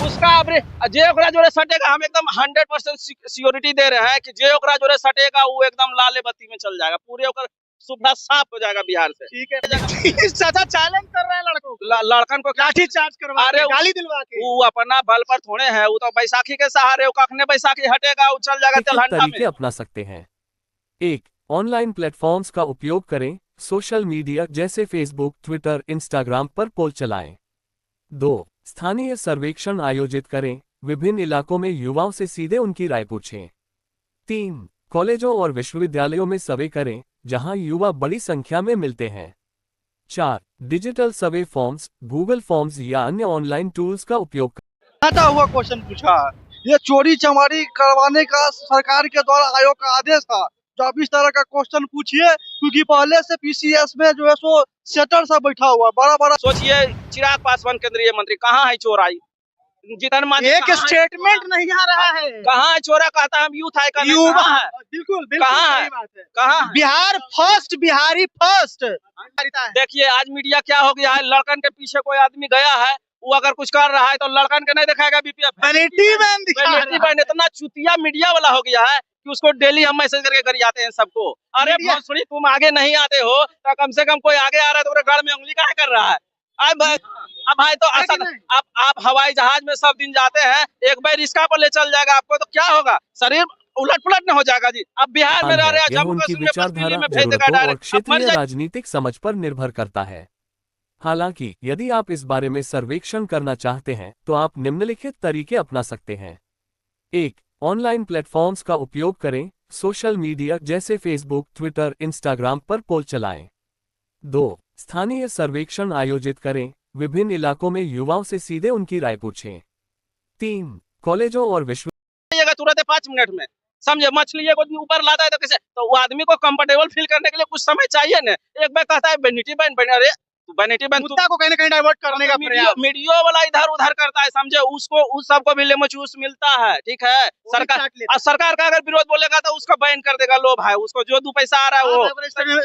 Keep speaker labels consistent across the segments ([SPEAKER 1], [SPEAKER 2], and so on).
[SPEAKER 1] उसका जे ओकरा जोरे सटेगा हम एकदम 100% सियोरिटी दे रहे हैं कि जे ओकरा जोरे सटेगा वो एकदम लाले बत्ती में चल जाएगा, पूरे ओकर सुविधा साफ हो जाएगा बिहार से।
[SPEAKER 2] ठीक है चाचा चैलेंज कर रहे हैं लड़कों को,
[SPEAKER 1] लड़कन को
[SPEAKER 2] लाठी चार्ज करवा के, गाली दिलवा के।
[SPEAKER 1] वो अपना बल पर थोड़े है, वो तो बैसाखी के सहारे, वो कखने बैसाखी हटेगा वो चल जाएगा तेलहंडा में।
[SPEAKER 3] अपना सकते हैं। 1. ऑनलाइन प्लेटफॉर्म्स का उपयोग करें, सोशल मीडिया जैसे फेसबुक, ट्विटर, इंस्टाग्राम पर पोल चलाएं। 2. स्थानीय सर्वेक्षण आयोजित करें, विभिन्न इलाकों में युवाओं से सीधे उनकी राय पूछें। 3. कॉलेजों और विश्वविद्यालयों में सर्वे करें, जहां युवा बड़ी संख्या में मिलते हैं। 4. Digital survey forms, Google forms या अन्य ऑनलाइन टूल्स का उपयोग
[SPEAKER 2] आता हुआ क्वेश्चन पूछा, ये चोरी चमारी करवाने का सरकार के द्वारा आयोग का आदेश था। तो अब इस तरह का क्वेश्चन पूछिए, क्योंकि पहले से पीसीएस में जो है सो सेटर सा बैठा हुआ बड़ा बड़ा।
[SPEAKER 1] सोचिए चिराग पासवान केंद्रीय मंत्री, कहाँ है चोराई? जितन
[SPEAKER 2] एक स्टेटमेंट नहीं आ रहा है,
[SPEAKER 1] कहाँ है चोरा? कहता है हम यूथ है,
[SPEAKER 2] युवा है। बिल्कुल
[SPEAKER 1] कहाँ
[SPEAKER 2] सही बात है।
[SPEAKER 1] कहाँ?
[SPEAKER 2] Bihar first, Bihari first.
[SPEAKER 1] देखिए आज मीडिया क्या हो गया है, लड़कन के पीछे कोई आदमी गया है, वो अगर कुछ कर रहा है तो लड़कन के नहीं दिखाएगा बीपीएफ, वैनिटी इतना चुतिया मीडिया वाला हो गया है कि उसको डेली हम मैसेज करके कर जाते हैं सबको। अरे भोसड़ी तुम आगे नहीं आते हो तो कम से कम कोई आगे आ रहा है तो गढ़ में उंगली काहे कर रहा है? अब भाई तो आप हवाई जहाज में सब दिन जाते हैं, एक बार रिक्शा पर ले चल जाएगा आपको तो क्या होगा, शरीर उलट पुलट न हो जाएगा जी। अब बिहार में रह रहे हैं,
[SPEAKER 3] उनकी विचारधारा, जरूरतों और क्षेत्रीय राजनीतिक समझ पर निर्भर करता है। हालांकि यदि आप इस बारे में सर्वेक्षण करना चाहते हैं तो आप निम्नलिखित तरीके अपना सकते हैं। 1. ऑनलाइन प्लेटफॉर्म्स का उपयोग करें, सोशल मीडिया जैसे फेसबुक, ट्विटर, इंस्टाग्राम पर पोल चलाएं। 2. स्थानीय सर्वेक्षण आयोजित करें, विभिन्न इलाकों में युवाओं से सीधे उनकी राय पूछें। 3. कॉलेजों और
[SPEAKER 1] तुरंत 5 मिनट में समझे, मछली को ऊपर लाता है तो कैसे, तो वो आदमी को कंफर्टेबल फील करने के लिए कुछ समय चाहिए ना। एक बार कहता है वैनिटी बैन, अरे वैनिटी बैन मुद्दा को कहीं ना कहीं डाइवर्ट करने का प्रयास मीडिया वाला इधर उधर करता है, समझे, उसको उस सबको भी लेमचूस मिलता है। ठीक है, सरकार का अगर विरोध बोलेगा तो उसको बैन कर देगा। लो भाई, उसको जो 2 पैसा आ रहा है वो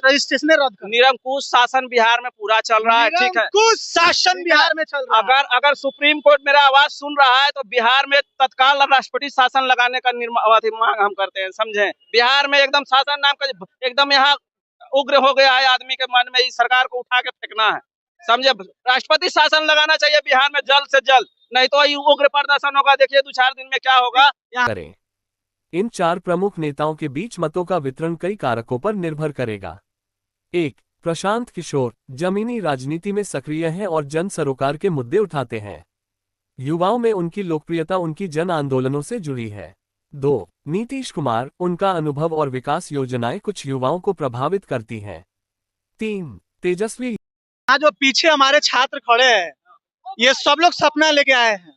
[SPEAKER 2] रजिस्ट्रेशन रद्द कर।
[SPEAKER 1] निरंकुश शासन बिहार में पूरा चल रहा है। ठीक है,
[SPEAKER 2] निरंकुश शासन बिहार में चल रहा है।
[SPEAKER 1] अगर सुप्रीम कोर्ट मेरा आवाज सुन रहा है तो बिहार में तत्काल राष्ट्रपति शासन लगाने का मांग हम करते हैं। समझे, बिहार में एकदम शासन नाम का एकदम यहाँ उग्र हो गया है, आदमी के मन में इस सरकार को उठा के फेंकना है। समझे, राष्ट्रपति शासन लगाना चाहिए बिहार में जल्द से जल्द, नहीं तो उग्र प्रदर्शन होगा। देखिए 2-4 दिन में क्या होगा।
[SPEAKER 3] करें। इन 4 प्रमुख नेताओं के बीच मतों का वितरण कई कारकों पर निर्भर करेगा। 1. प्रशांत किशोर जमीनी राजनीति में सक्रिय हैं और जन सरोकार के मुद्दे उठाते हैं। युवाओं में उनकी लोकप्रियता उनकी जन आंदोलनों से जुड़ी है। 2. नीतीश कुमार, उनका अनुभव और विकास योजनाएं कुछ युवाओं को प्रभावित करती हैं। 3. तेजस्वी,
[SPEAKER 2] जो पीछे हमारे छात्र खड़े हैं, ये सब लोग सपना लेके आए हैं,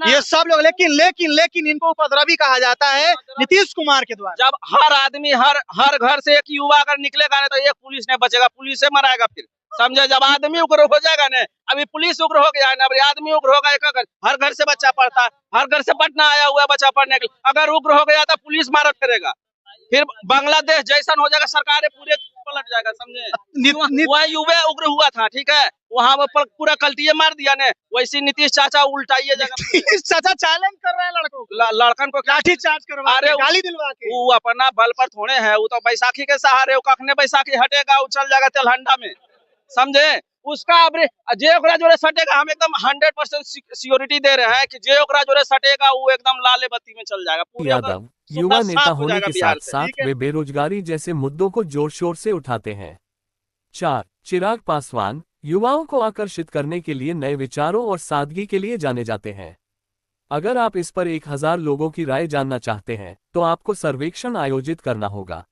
[SPEAKER 2] ये सब लोग, लेकिन इनको उपद्रवी कहा जाता है नीतीश कुमार के द्वारा।
[SPEAKER 1] जब हर आदमी हर घर से एक युवा अगर निकलेगा ना तो एक पुलिस नहीं बचेगा, पुलिस से मराएगा फिर। समझे, जब आदमी उग्र हो जाएगा ना, अभी पुलिस उग्र हो गया है ना, अभी आदमी उग्र होगा, एक हर घर से बच्चा पढ़ता है, हर घर से पटना आया हुआ बच्चा पढ़ने के लिए, अगर उग्र हो गया तो पुलिस मारा करेगा, फिर बांग्लादेश जैसन हो जाएगा, सरकारें पूरे पलट जाएगा। समझे, वहाँ युवा उग्र हुआ था, ठीक है, वहाँ पूरा कल्टिये मार दिया ने, वैसे नीतीश चाचा उल्टाइए जगह।
[SPEAKER 2] चाचा चैलेंज कर रहे हैं लड़कों को,
[SPEAKER 1] लड़कन को
[SPEAKER 2] लाठी चार्ज करवा के, गाली दिलवा के।
[SPEAKER 1] वो अपना बल पर थोड़े है, वो तो बैसाखी के सहारे, वो कखने बैसाखी हटेगा वो चल जाएगा तेलहंडा में। समझे, उसका जे ओकरा जोरे सटेगा हम एकदम 100% सियोरिटी दे रहे हैं कि जे ओकरा जोरे सटेगा वो एकदम लाले बत्ती में चल जाएगा।
[SPEAKER 3] यादव युवा नेता होने के साथ साथ वे बेरोजगारी जैसे मुद्दों को जोर शोर से उठाते हैं। 4. चिराग पासवान युवाओं को आकर्षित करने के लिए नए विचारों और सादगी के लिए जाने जाते हैं। अगर आप इस पर 1000 लोगों की राय जानना चाहते हैं तो आपको सर्वेक्षण आयोजित करना होगा।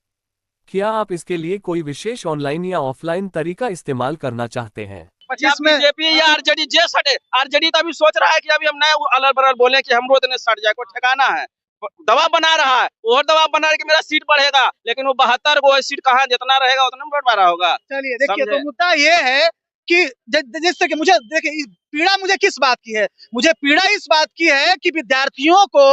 [SPEAKER 3] क्या आप इसके लिए कोई विशेष ऑनलाइन या ऑफलाइन तरीका इस्तेमाल करना चाहते हैं?
[SPEAKER 1] बीजेपी या आरजेडी जे सटे, आरजेडी तो अभी सोच रहा है कि अभी हम नए अलग बगल बोले कि हमरो तो सट जाए, को ठिकाना है, दबाव बना रहा है, और दबाव बना रहा है कि मेरा सीट बढ़ेगा, लेकिन वो 72 को सीट कहाँ जितना रहेगा उतना बंटवारा होगा।
[SPEAKER 2] चलिए देखिए, तो मुद्दा ये है कि जिससे कि मुझे देखिए पीड़ा मुझे किस बात की है, मुझे पीड़ा इस बात की है कि विद्यार्थियों को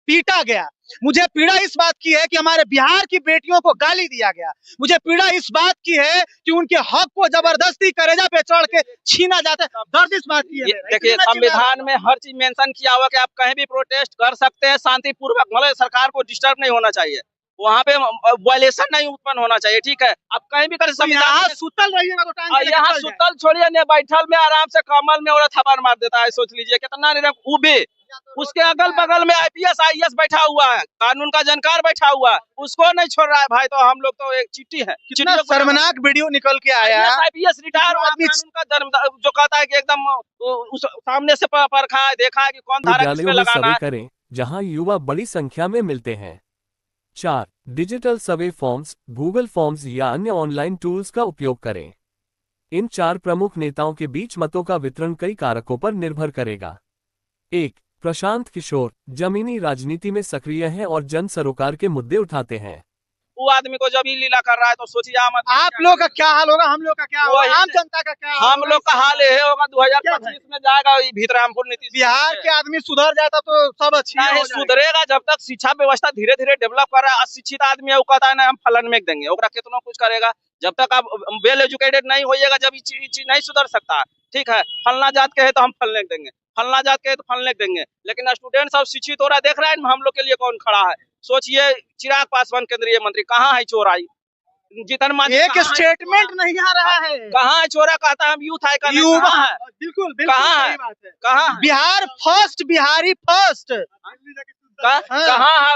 [SPEAKER 4] पीटा गया। मुझे पीड़ा इस बात की है कि हमारे बिहार की बेटियों को गाली दिया गया। मुझे पीड़ा इस बात की है कि उनके हक को जबरदस्ती कलेजा पे चढ़ के छीना जाता है। दर्द इस बात की है।
[SPEAKER 1] देखिए, संविधान में हर चीज मेंशन किया हुआ कि आप कहीं भी प्रोटेस्ट कर सकते हैं शांतिपूर्वक, मतलब सरकार को डिस्टर्ब नहीं होना चाहिए, वहाँ पे वायलेशन नहीं उत्पन्न होना चाहिए, ठीक है। आप कहीं भी कर
[SPEAKER 4] यहाँ सुतल रहिएगा तो टांग के
[SPEAKER 1] यहाँ
[SPEAKER 4] निकल जाए।
[SPEAKER 1] सुतल छोड़िए, ने बैठल में आराम से कमल में और थप्पड़ मार देता है। सोच लीजिए कितना उबे, उसके अगल बगल में आईपीएस आईएएस बैठा हुआ है, कानून का जानकार बैठा हुआ है, उसको नहीं छोड़ रहा है भाई। तो हम लोग तो एक चिट्ठी है,
[SPEAKER 4] कितना शर्मनाक वीडियो निकल के आया है।
[SPEAKER 1] आईपीएस रिटायर आदमी जो कहता है कि एकदम उस सामने से परखा है, देखा है कि कौन धारा किस पे
[SPEAKER 3] विद्यालयों में
[SPEAKER 1] लगाना
[SPEAKER 3] सर्वे
[SPEAKER 1] है।
[SPEAKER 3] करें जहां युवा बड़ी संख्या में मिलते हैं। 4. Digital survey forms, Google forms या अन्य ऑनलाइन टूल्स का उपयोग करें। इन 4 प्रमुख नेताओं के बीच मतों का वितरण कई कारकों पर निर्भर करेगा। 1. प्रशांत किशोर जमीनी राजनीति में सक्रिय हैं और जन सरोकार के मुद्दे उठाते हैं।
[SPEAKER 1] वो आदमी को जब ही लीला कर रहा है तो सोचिए
[SPEAKER 4] आप लोग का क्या हाल होगा, हम लोग का क्या होगा, आम जनता का क्या
[SPEAKER 1] हम लोग का हाल ये होगा 2025 में जाएगा भीतरामपुर नीतीश।
[SPEAKER 4] बिहार के आदमी सुधर जाता तो सब अच्छी
[SPEAKER 1] नहीं सुधरेगा जब तक शिक्षा व्यवस्था धीरे धीरे डेवलप कर रहा है। अशिक्षित आदमी है वो कहता है ना हम फलन में देंगे, ओकरा कितना कुछ करेगा। जब तक आप वेल एजुकेटेड नहीं होइएगा, जब ये चीज नहीं सुधर सकता, ठीक है। फलना जात के है तो हम फलने देंगे, फलना जात के है तो फलने देंगे, लेकिन स्टूडेंट सब शिक्षित हो रहा है, देख रहा है हम लोग के लिए कौन खड़ा है। सोचिए चिराग पासवान केंद्रीय मंत्री कहाँ है चोराई, जीतन मांझी
[SPEAKER 4] एक स्टेटमेंट नहीं आ रहा है।
[SPEAKER 1] कहाँ है चोरा, कहता है हम यूथ आइकन
[SPEAKER 4] युवा
[SPEAKER 1] है।
[SPEAKER 4] बिल्कुल
[SPEAKER 1] कहाँ है, कहाँ
[SPEAKER 4] बिहार फर्स्ट, बिहारी फर्स्ट
[SPEAKER 1] कहाँ है।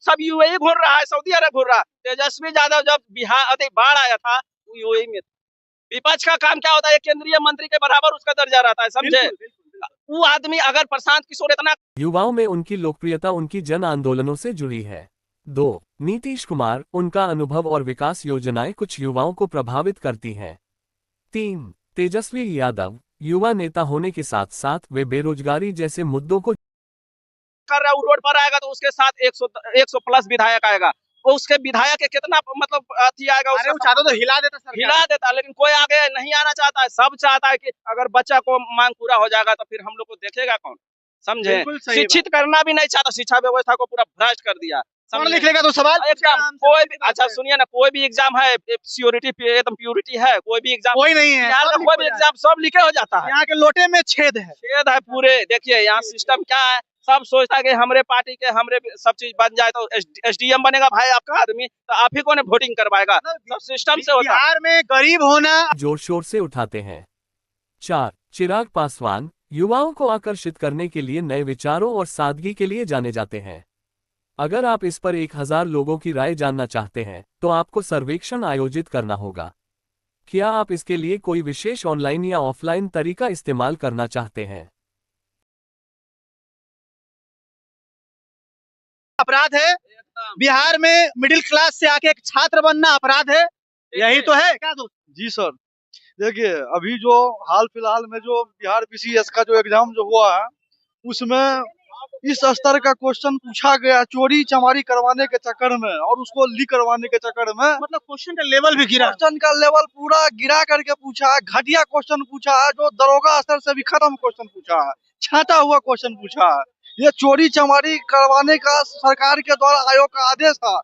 [SPEAKER 1] सब यूएई घूर रहा है, सऊदी अरब घूर रहा है। तेजस्वी यादव जब बिहार बाढ़ आया था यूएई में, विपक्ष का काम क्या होता है, केंद्रीय मंत्री के बराबर उसका दर्जा रहता है, समझे। वो आदमी अगर प्रशांत किशोर इतना,
[SPEAKER 3] युवाओं में उनकी लोकप्रियता उनकी जन आंदोलनों से जुड़ी है। 2. नीतीश कुमार, उनका अनुभव और विकास योजनाएं कुछ युवाओं को प्रभावित करती हैं। 3. तेजस्वी यादव, युवा नेता होने के साथ साथ वे बेरोजगारी जैसे मुद्दों को
[SPEAKER 1] कर रहा है। रोड पर आएगा तो उसके साथ 100 प्लस विधायक आएगा, वो उसके विधायक के कितना मतलब अथी आएगा,
[SPEAKER 4] वो चाहता तो हिला देता,
[SPEAKER 1] लेकिन कोई आगे नहीं आना चाहता है। सब चाहता है कि अगर बच्चा को मांग पूरा हो जाएगा तो फिर हम लोग को देखेगा कौन, समझे। शिक्षित करना भी नहीं चाहता, शिक्षा व्यवस्था को पूरा भ्रष्ट कर दिया।
[SPEAKER 4] पढ़ लिख लेगा तो सवाल
[SPEAKER 1] कोई भी, अच्छा सुनिए ना, कोई भी एग्जाम है प्योरिटी एकदम प्योरिटी है, कोई भी एग्जाम
[SPEAKER 4] कोई नहीं है,
[SPEAKER 1] कोई भी एग्जाम सब लिखे हो जाता है।
[SPEAKER 4] यहाँ के लोटे में छेद है
[SPEAKER 1] पूरे। देखिए यहाँ सिस्टम क्या है, सब सोचता है कि हमरे पार्टी के हमरे सब चीज बन जाए तो एसडीएम बनेगा भाई आपका आदमी, तो आप ही को ने वोटिंग करवाएगा, सब सिस्टम से होता है।
[SPEAKER 4] बिहार में गरीब होना
[SPEAKER 3] जोर शोर से उठाते हैं। 4. चिराग पासवान, युवाओं को आकर्षित करने के लिए नए विचारों और सादगी के लिए जाने जाते हैं। अगर आप इस पर 1000 लोगों की राय जानना चाहते हैं तो आपको सर्वेक्षण आयोजित करना होगा। क्या आप इसके लिए कोई विशेष ऑनलाइन या ऑफलाइन तरीका इस्तेमाल करना चाहते हैं?
[SPEAKER 4] अपराध है बिहार में, मिडिल क्लास से आके एक छात्र बनना अपराध है, यही तो है क्या दोस्त?
[SPEAKER 2] जी सर, देखिए अभी जो हाल फिलहाल में जो बिहार बीसीएस का जो एग्जाम जो हुआ है उसमें इस स्तर का क्वेश्चन पूछा गया चोरी चमारी करवाने के चक्कर में और उसको लीक करवाने के चक्कर में,
[SPEAKER 4] मतलब क्वेश्चन का लेवल भी गिरा,
[SPEAKER 2] क्वेश्चन का लेवल पूरा गिरा करके पूछा है। घटिया क्वेश्चन पूछा है, जो दरोगा स्तर से भी खत्म क्वेश्चन पूछा है, छाटा हुआ क्वेश्चन पूछा है। ये चोरी चमारी करवाने का सरकार के द्वारा आयोग का आदेश था,